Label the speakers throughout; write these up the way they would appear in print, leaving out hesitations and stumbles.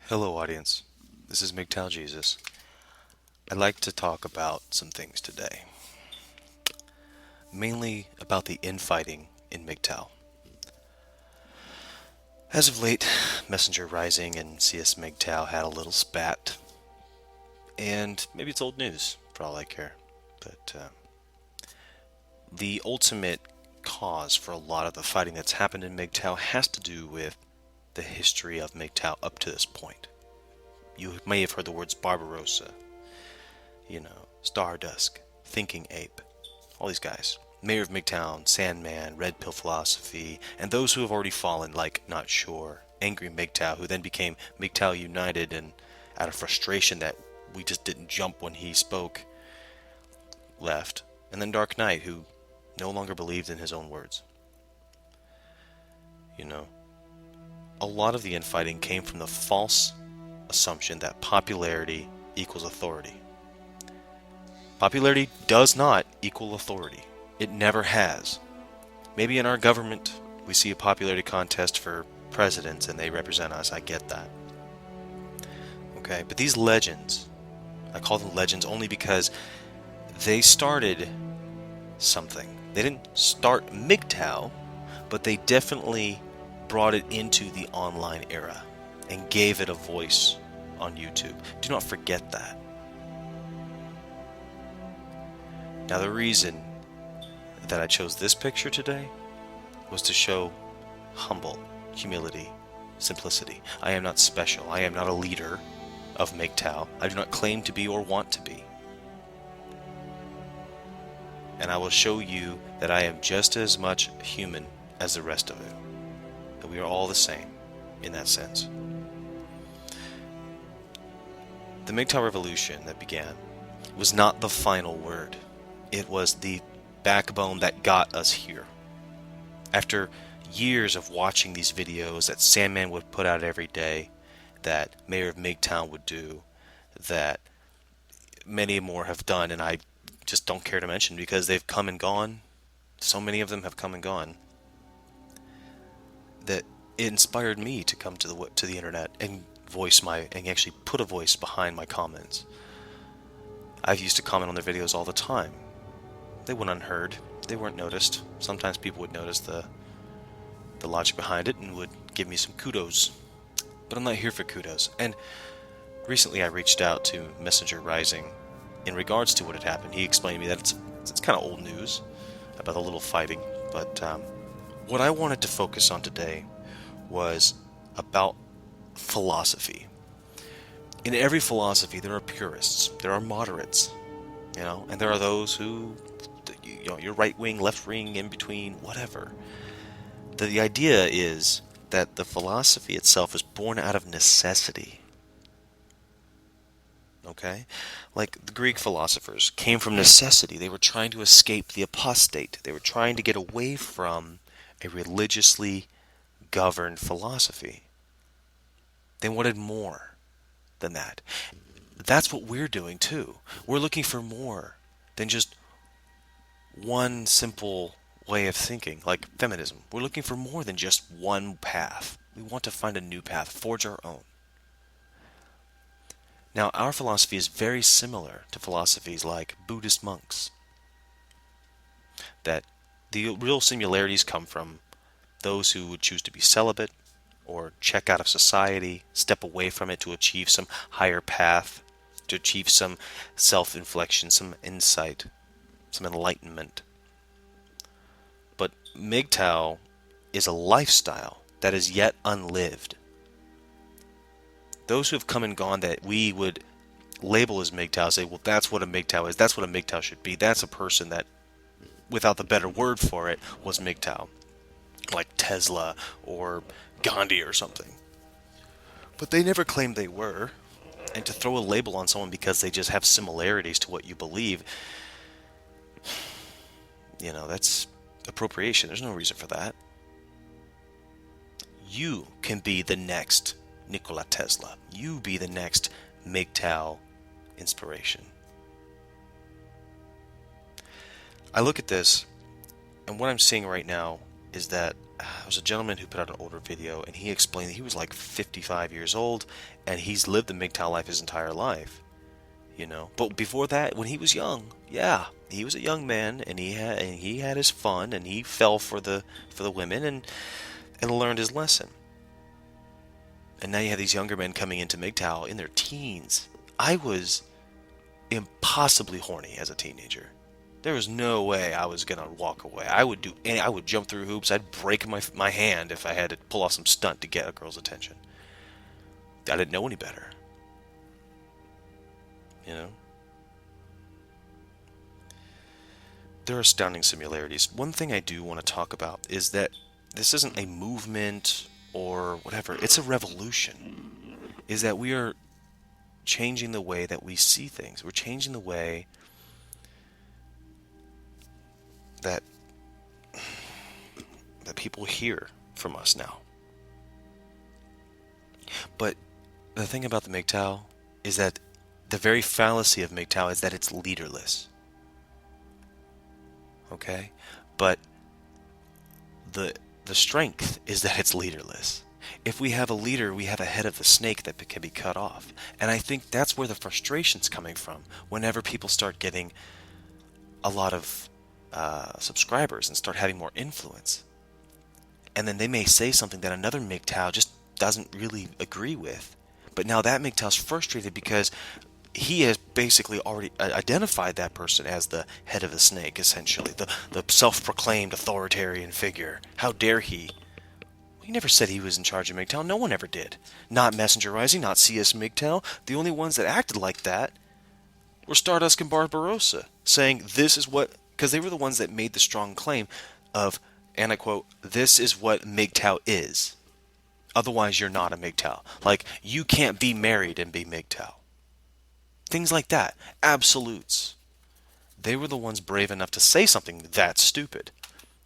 Speaker 1: Hello, audience. This is Mgtow Jesus. I'd like to talk about some things today, mainly about the infighting in Mgtow. As of late, Messenger Rising and CS Mgtow had a little spat, and maybe it's old news for all I care. But the ultimate cause for a lot of the fighting that's happened in Mgtow has to do with the history of Mgtow up to this point. You may have heard the words Barbarossa, Stardust, Thinking Ape, all these guys. Mayor of Mgtown, Sandman, Red Pill Philosophy, and those who have already fallen, like Not Sure, Angry Mgtow, who then became Mgtow United, and out of frustration that we just didn't jump when he spoke, left. And then Dark Knight, who no longer believed in his own words. You know, a lot of the infighting came from the false assumption that popularity equals authority. Popularity does not equal authority. It never has. Maybe in our government we see a popularity contest for presidents and they represent us. I get that. Okay, but these legends, I call them legends only because they started something. They didn't start Mgtow, but they definitely brought it into the online era and gave it a voice on YouTube. Do not forget that. Now, the reason that I chose this picture today was to show humility, simplicity. I am not special. I am not a leader of Mgtow. I do not claim to be or want to be. And I will show you that I am just as much human as the rest of you. That we are all the same in that sense. The Mgtow Revolution that began was not the final word. It was the backbone that got us here. After years of watching these videos that Sandman would put out every day, that Mayor of Mgtown would do, that many more have done, and I just don't care to mention because they've come and gone. So many of them have come and gone that it inspired me to come to the internet and actually put a voice behind my comments. I've used to comment on their videos all the time. They went unheard. They weren't noticed. Sometimes people would notice the logic behind it and would give me some kudos. But I'm not here for kudos. And recently I reached out to Messenger Rising in regards to what had happened. He explained to me that it's kind of old news about the little fighting. But what I wanted to focus on today was about philosophy. In every philosophy, there are purists, there are moderates, and there are those who, you're right wing, left wing, in between, whatever. The idea is that the philosophy itself is born out of necessity. Okay? Like the Greek philosophers came from necessity. They were trying to escape the apostate. They were trying to get away from a religiously governed philosophy. They wanted more than that. That's what we're doing too. We're looking for more than just one simple way of thinking, like feminism. We're looking for more than just one path. We want to find a new path, forge our own. Now, our philosophy is very similar to philosophies like Buddhist monks. That the real similarities come from those who would choose to be celibate or check out of society, step away from it to achieve some higher path, to achieve some self-inflection, some insight, some enlightenment. But Mgtow is a lifestyle that is yet unlived. Those who have come and gone that we would label as Mgtow say, well, that's what a Mgtow is, that's what a Mgtow should be, that's a person that, without the better word for it, was Mgtow. Like Tesla or Gandhi or something. But they never claimed they were. And to throw a label on someone because they just have similarities to what you believe, that's appropriation. There's no reason for that. You can be the next Nikola Tesla. You be the next Mgtow inspiration. I look at this, and what I'm seeing right now is that there was a gentleman who put out an older video, and he explained that he was like 55 years old, and he's lived the Mgtow life his entire life, you know. But before that, when he was young, yeah, he was a young man, and he had his fun, and he fell for the women, and learned his lesson. And now you have these younger men coming into Mgtow in their teens. I was impossibly horny as a teenager. There was no way I was gonna walk away. I would jump through hoops. I'd break my hand if I had to pull off some stunt to get a girl's attention. I didn't know any better. You know? There are astounding similarities. One thing I do want to talk about is that this isn't a movement or whatever. It's a revolution. Is that we are changing the way that we see things. We're changing the way that people hear from us now. But the thing about the Mgtow is that the very fallacy of Mgtow is that it's leaderless. Okay? But the strength is that it's leaderless. If we have a leader, we have a head of the snake that can be cut off. And I think that's where the frustration's coming from. Whenever people start getting a lot of subscribers and start having more influence, and then they may say something that another Mgtow just doesn't really agree with. But now that Mgtow's frustrated because he has basically already identified that person as the head of the snake, essentially, the self-proclaimed authoritarian figure. How dare he? He never said he was in charge of Mgtow. No one ever did. Not Messenger Rising, not CS Mgtow. The only ones that acted like that were Stardust and Barbarossa, saying this is what, because they were the ones that made the strong claim of, and I quote, this is what Mgtow is. Otherwise, you're not a Mgtow. Like, you can't be married and be Mgtow. Things like that. Absolutes. They were the ones brave enough to say something that stupid.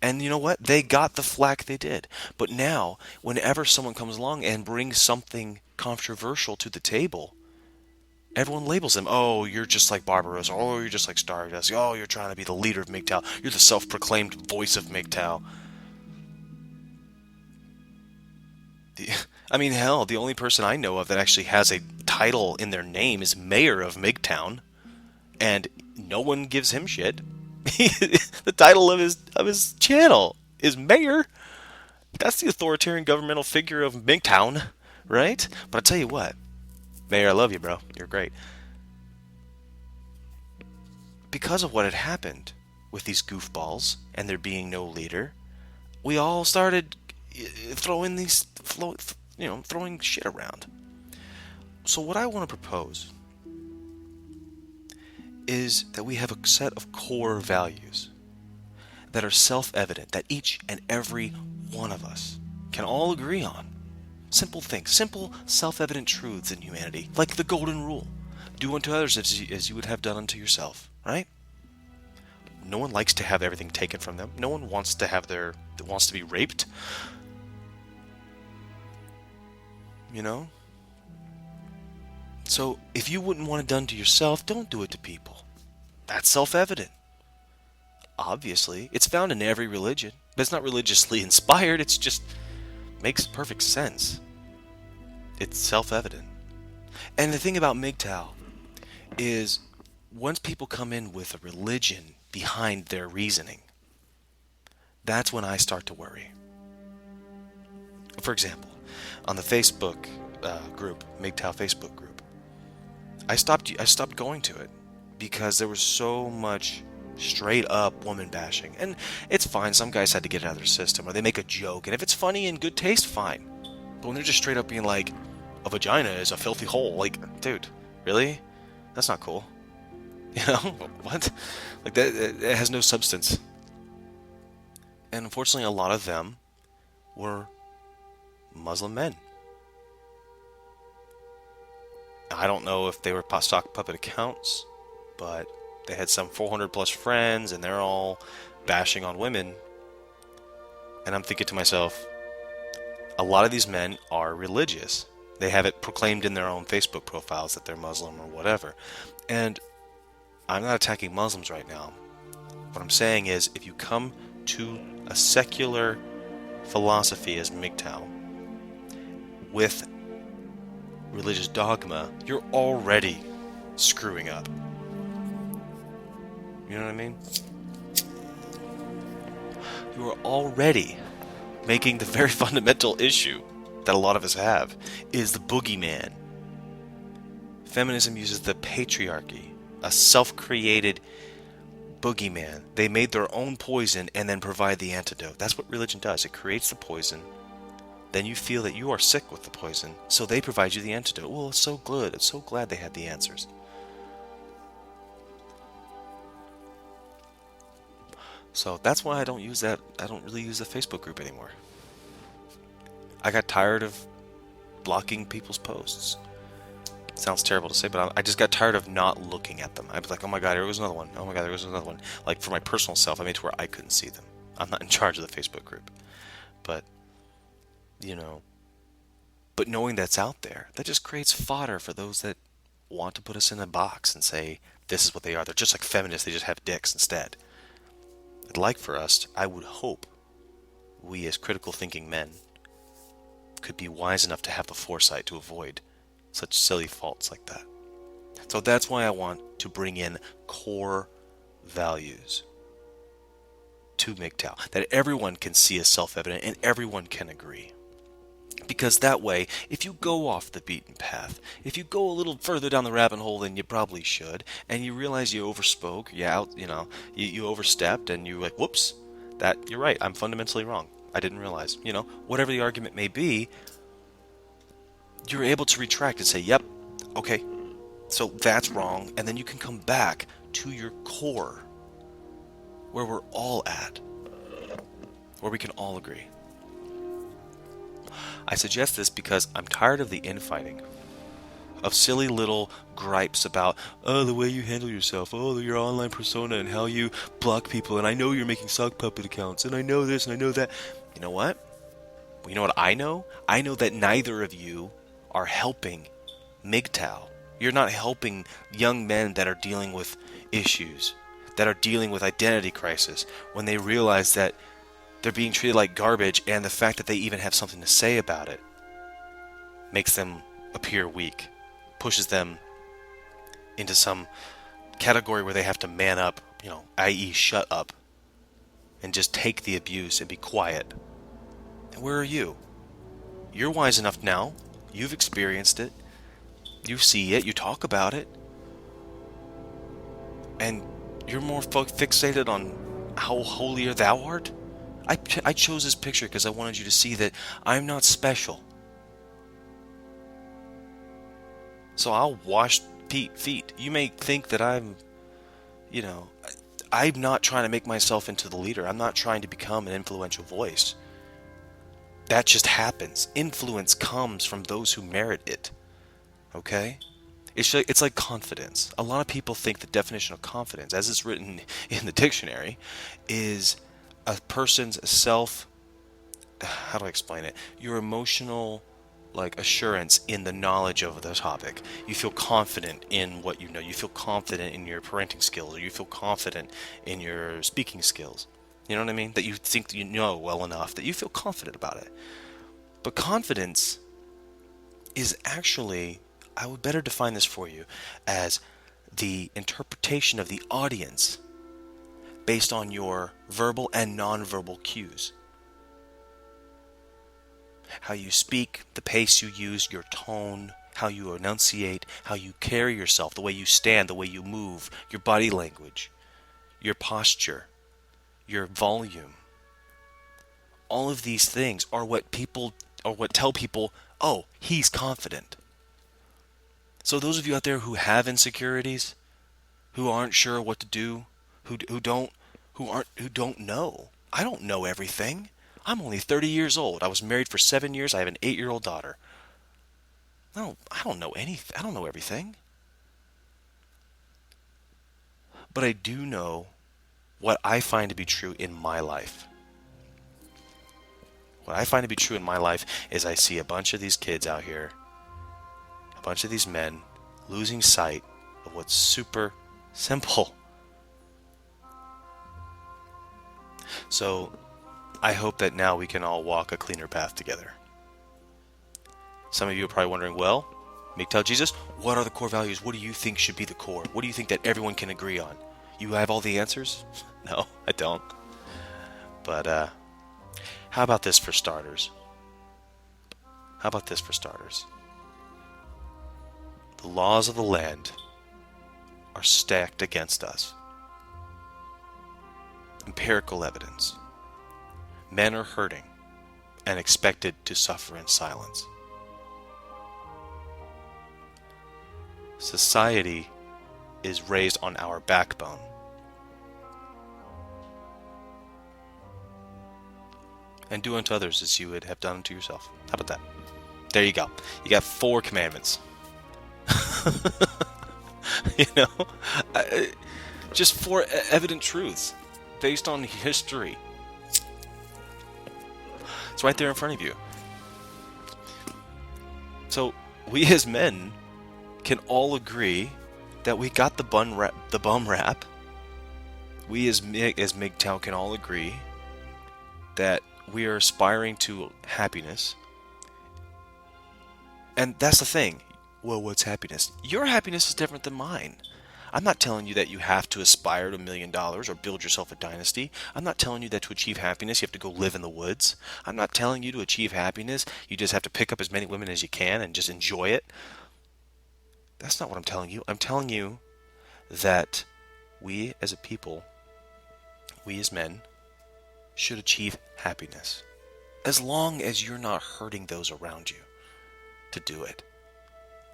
Speaker 1: And you know what? They got the flack they did. But now, whenever someone comes along and brings something controversial to the table, everyone labels them. Oh, you're just like Barbarossa. Oh, you're just like Stardust. Oh, you're trying to be the leader of Mgtow. You're the self-proclaimed voice of Mgtow. I mean, hell, the only person I know of that actually has a title in their name is Mayor of Mgtown, and no one gives him shit. The title of his channel is Mayor. That's the authoritarian governmental figure of Mgtown, right? But I tell you what, Mayor, I love you, bro. You're great. Because of what had happened with these goofballs and there being no leader, we all started throwing shit around. So what I want to propose is that we have a set of core values that are self-evident, that each and every one of us can all agree on. Simple things, simple self-evident truths in humanity, like the golden rule. Do unto others as you would have done unto yourself, right? No one likes to have everything taken from them. No one wants to be raped. You know? So, if you wouldn't want it done to yourself, don't do it to people. That's self-evident. Obviously, it's found in every religion, but it's not religiously inspired, it's just makes perfect sense. It's self-evident. And the thing about Mgtow is, once people come in with a religion behind their reasoning, that's when I start to worry. For example, on the Facebook group, Mgtow Facebook group, I stopped going to it because there was so much straight up woman bashing. And it's fine, some guys had to get it out of their system, or they make a joke, and if it's funny and good taste, fine. But when they're just straight up being like, a vagina is a filthy hole, like, dude, really? That's not cool. You know? What? Like, that it has no substance. And unfortunately, a lot of them were Muslim men. I don't know if they were sock puppet accounts, but they had some 400 plus friends, and they're all bashing on women. And I'm thinking to myself, a lot of these men are religious. They have it proclaimed in their own Facebook profiles that they're Muslim or whatever. And I'm not attacking Muslims right now. What I'm saying is, if you come to a secular philosophy as Mgtow with religious dogma, you're already screwing up. You know what I mean? You are already making the very fundamental issue that a lot of us have is the boogeyman. Feminism uses the patriarchy, a self-created boogeyman. They made their own poison and then provide the antidote. That's what religion does. It creates the poison. Then you feel that you are sick with the poison, so they provide you the antidote. Well, it's so good. It's so glad they had the answers. So that's why I don't really use the Facebook group anymore. I got tired of blocking people's posts. Sounds terrible to say, but I just got tired of not looking at them. I was like, oh my god, here goes another one. Oh my god, there goes another one. Like, for my personal self, I made it to where I couldn't see them. I'm not in charge of the Facebook group. But, but knowing that's out there, that just creates fodder for those that want to put us in a box and say, this is what they are. They're just like feminists, they just have dicks instead. I'd like for us, I would hope, we as critical thinking men could be wise enough to have the foresight to avoid such silly faults like that. So that's why I want to bring in core values to Mgtow, that everyone can see as self-evident and everyone can agree. Because that way, if you go off the beaten path, if you go a little further down the rabbit hole than you probably should, and you realize you overspoke, you overstepped, and you're like, whoops, you're right, I'm fundamentally wrong. I didn't realize. Whatever the argument may be, you're able to retract and say, yep, okay, so that's wrong, and then you can come back to your core, where we're all at, where we can all agree. I suggest this because I'm tired of the infighting, of silly little gripes about, the way you handle yourself, your online persona and how you block people, and I know you're making sock puppet accounts, and I know this and I know that. You know what? You know what I know? I know that neither of you are helping Mgtow. You're not helping young men that are dealing with issues, that are dealing with identity crisis, when they realize that they're being treated like garbage, and the fact that they even have something to say about it makes them appear weak, pushes them into some category where they have to man up, i.e. shut up, and just take the abuse and be quiet. And where are you? You're wise enough now. You've experienced it. You see it. You talk about it. And you're more fixated on how holier thou art? I chose this picture because I wanted you to see that I'm not special. So I'll wash feet. You may think that I'm not trying to make myself into the leader. I'm not trying to become an influential voice. That just happens. Influence comes from those who merit it. Okay? It's like confidence. A lot of people think the definition of confidence, as it's written in the dictionary, is a person's how do I explain it? Your emotional assurance in the knowledge of the topic. You feel confident in what you know. You feel confident in your parenting skills, or you feel confident in your speaking skills. You know what I mean? That you think you know well enough that you feel confident about it. But confidence is actually, I would better define this for you, as the interpretation of the audience based on your verbal and nonverbal cues. How you speak, the pace you use, your tone, how you enunciate, how you carry yourself, the way you stand, the way you move, your body language, your posture, your volume. All of these things are what tell people, oh, he's confident. So those of you out there who have insecurities, who aren't sure what to do, who don't know. I don't know everything. I'm only 30 years old. I was married for 7 years. I have an 8-year-old daughter. I don't know anything. I don't know everything. But I do know what I find to be true in my life. What I find to be true in my life is I see a bunch of these kids out here, a bunch of these men, losing sight of what's super simple. So, I hope that now we can all walk a cleaner path together. Some of you are probably wondering, well, Mgtow Jesus, what are the core values? What do you think should be the core? What do you think that everyone can agree on? You have all the answers? No, I don't. But how about this for starters? How about this for starters? The laws of the land are stacked against us. Empirical evidence. Men are hurting and expected to suffer in silence. Society is raised on our backbone. And do unto others as you would have done unto yourself. How about that? There you go. You got 4 commandments. You know? Just 4 evident truths based on history. It's right there in front of you. So, we as men can all agree that we got the bum rap. We as Mgtow can all agree that we are aspiring to happiness. And that's the thing. Well, what's happiness? Your happiness is different than mine. I'm not telling you that you have to aspire to $1 million or build yourself a dynasty. I'm not telling you that to achieve happiness you have to go live in the woods. I'm not telling you to achieve happiness you just have to pick up as many women as you can and just enjoy it. That's not what I'm telling you. I'm telling you that we as a people, we as men, should achieve happiness. As long as you're not hurting those around you to do it.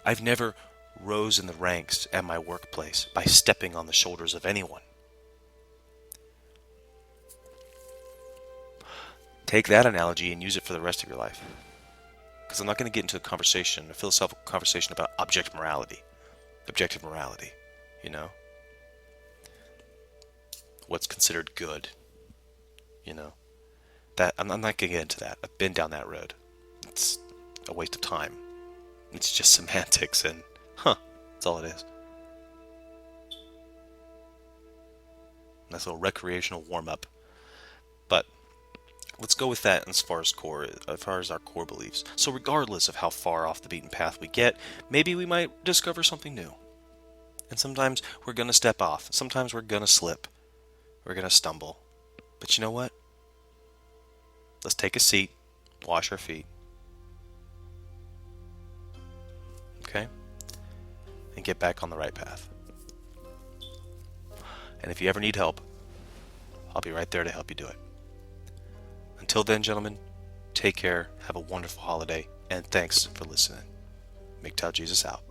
Speaker 1: I've never rose in the ranks at my workplace by stepping on the shoulders of anyone. Take that analogy and use it for the rest of your life. Because I'm not going to get into a philosophical conversation about objective morality, you know? What's considered good, you know? That I'm not going to get into that. I've been down that road. It's a waste of time. It's just semantics and, that's all it is. Nice little recreational warm-up. But let's go with that as far as our core beliefs. So regardless of how far off the beaten path we get, maybe we might discover something new. And sometimes we're going to step off. Sometimes we're going to slip. We're going to stumble. But you know what? Let's take a seat, wash our feet. Okay? And get back on the right path. And if you ever need help, I'll be right there to help you do it. Until then, gentlemen, take care, have a wonderful holiday, and thanks for listening. Mgtow Jesus out.